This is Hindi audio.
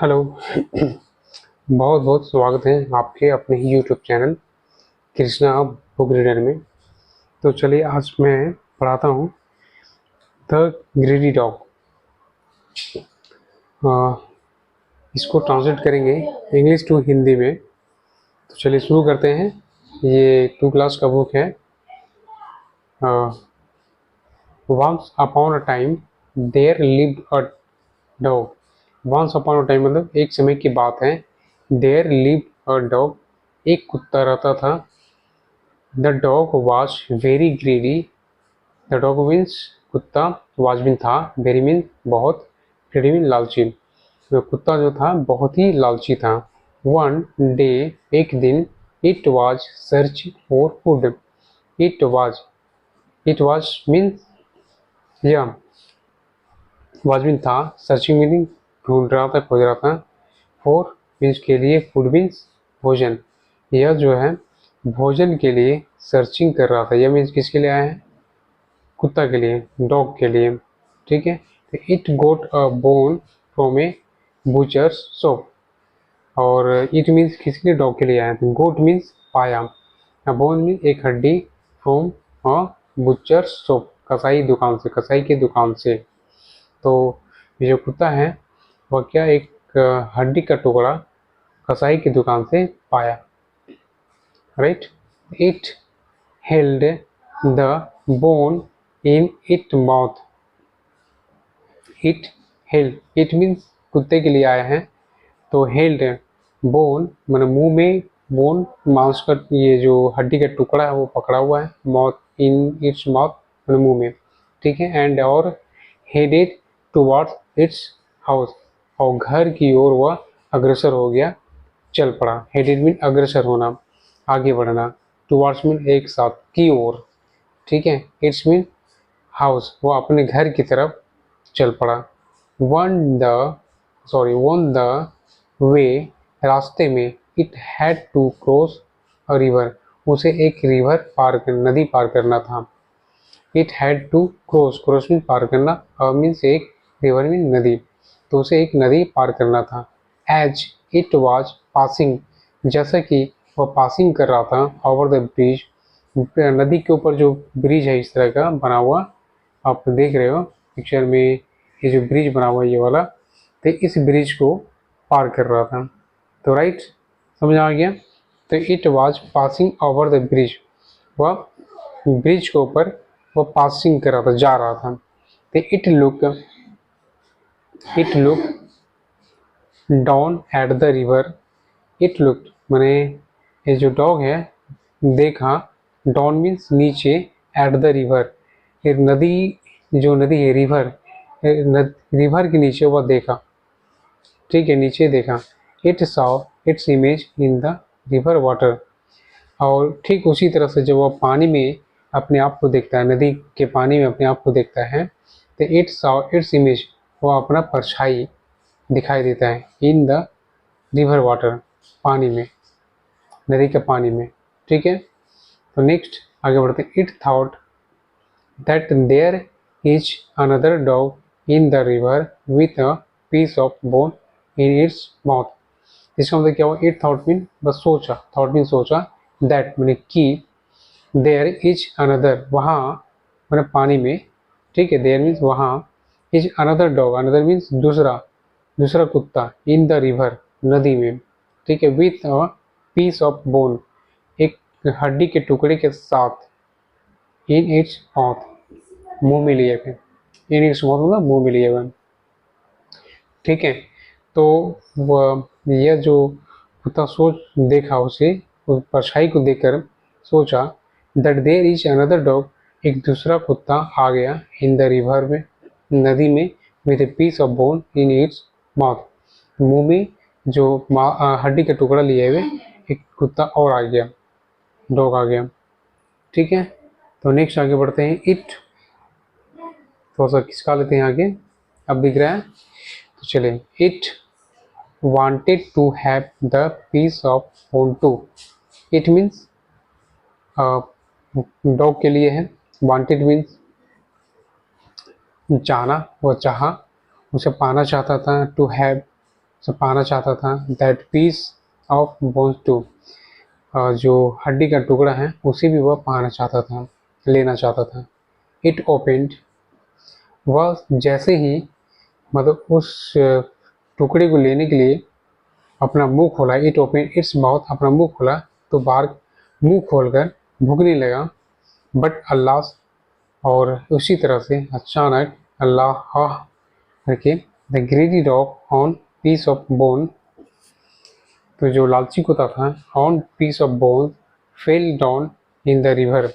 हेलो। बहुत बहुत स्वागत है आपके अपने ही YouTube channel Krishna book reader में। तो चलिए आज मैं पढ़ाता हूँ द ग्रीडी डॉग। इसको ट्रांसलेट करेंगे इंग्लिश टू हिंदी में। तो चलिए शुरू करते हैं। ये 2 क्लास का बुक है। Once upon a time there lived a dog. Once upon a time मतलब एक समय की बात है। देयर लिव्ड अ डॉग, एक कुत्ता रहता था। The dog was very greedy. The dog means कुत्ता, वॉज मीन था, वेरी मीन बहुत, ग्रीडी मीन लालची। तो कुत्ता जो था बहुत ही लालची था। वन डे, एक दिन, it was search for food. It was means या वॉज मीन था, सर्चिंग मीनिंग ढूंढ रहा था, खोज रहा था, फॉर मीन्स के लिए, फूड मीन्स भोजन। यह जो है भोजन के लिए सर्चिंग कर रहा था। यह मीन्स किसके लिए आया है? कुत्ता के लिए, डॉग के लिए। ठीक है। तो it got a bone from a butcher's shop. और इट मीन्स किसके लिए? डॉग के लिए आया था। गोट मीन्स पाया, बोन मीन्स एक हड्डी, फ्रॉम अ बूचर्स शॉप कसाई दुकान से, कसाई की दुकान से। तो ये जो कुत्ता है वह क्या एक हड्डी का टुकड़ा कसाई की दुकान से पाया। Right. It held the bone in it mouth. It held, it means कुत्ते के लिए आया है। तो हेल्ड बोन मैंने मुंह में, बोन मांस का ये जो हड्डी का टुकड़ा है वो पकड़ा हुआ है, माउथ इन इट्स माउथ मैंने मुंह में। ठीक है। एंड और हेडेड टुवर्ड्स इट्स हाउस, और घर की ओर वह अग्रसर हो गया, चल पड़ा। हेडेड मीन अग्रसर होना, आगे बढ़ना। टुवर्ड्स मीन एक साथ, की ओर। ठीक है। इट्स मीन हाउस, वो अपने घर की तरफ चल पड़ा। वन द वे, रास्ते में, it had to cross a river, उसे एक रिवर पार कर, नदी पार करना था। It had to cross, cross mean पार करना, मीन्स एक, रिवर मीन नदी, तो उसे एक नदी पार करना था। एज इट वॉज पासिंग, जैसा कि वह पासिंग कर रहा था, ओवर द ब्रिज, नदी के ऊपर जो ब्रिज है इस तरह का बना हुआ, आप देख रहे हो पिक्चर में, ये जो ब्रिज बना हुआ है ये वाला, तो इस ब्रिज को पार कर रहा था। तो राइट, समझ आ गया। तो it was passing over the bridge, वह ब्रिज के ऊपर वह पासिंग कर रहा था, जा रहा था। तो it look down at the river. It look मैंने, ये जो डॉग है, देखा, डाउन मीन्स नीचे, एट द रिवर, ये नदी, जो नदी है रिवर, रिवर के नीचे वह देखा। ठीक है, नीचे देखा। It saw its image in the river water, और ठीक उसी तरह से जब वह पानी में अपने आप को देखता है, नदी के पानी में अपने आप को देखता है, तो इट सॉ इट्स इमेज, वह अपना परछाई दिखाई देता है, इन द रिवर वाटर, पानी में, नदी के पानी में। ठीक है। तो नेक्स्ट आगे बढ़ते हैं। It thought that there is another dog in the river with a piece of bone in its mouth. इसका मतलब क्या हुआ? इट थॉट मीन बस सोचा, थॉट मीन सोचा, दैट मैंने कि, देयर इज अनदर वहाँ, मैंने पानी में। ठीक है। देयर मीन्स वहाँ, is another dog, another means दूसरा, दूसरा कुत्ता, इन द रिवर नदी में। ठीक है। With a piece of bone, एक हड्डी के टुकड़े के साथ, इन इट्स माउथ मुंह में लिए हुए, इन इट्स माउथ मतलब मुंह में लिए हुए। ठीक है। तो वह यह जो कुत्ता सोच देखा, उसे उस परछाई को देखकर सोचा, that there is another dog, एक दूसरा कुत्ता आ गया, इन द रिवर में, नदी में, with a piece of bone in its mouth, मुंह में जो हड्डी का टुकड़ा लिए हुए एक कुत्ता और आ गया, डॉग आ गया। ठीक है। तो नेक्स्ट आगे बढ़ते हैं। इट, थोड़ा सा खिसका लेते हैं आगे, अब दिख रहा है। तो चलिए। It wanted to have the piece of bone too. It means dog के लिए है। wanted means चाहना, वह चाहा, उसे पाना चाहता था। to have से पाना चाहता था। That piece of bones too, जो हड्डी का टुकड़ा है उसे भी वह पाना चाहता था, लेना चाहता था। इट ओपेंड, वह जैसे ही मतलब उस टुकड़े को लेने के लिए अपना मुंह खोला, इट ओपन इट्स माउथ, अपना मुंह खोला तो बाघ मुंह खोलकर भूखने लगा। बट अल्लाह, और उसी तरह से अचानक अल्लाह करके the greedy dog on piece of bone, तो जो लालची कुत्ता था on piece of bone fell down in the river,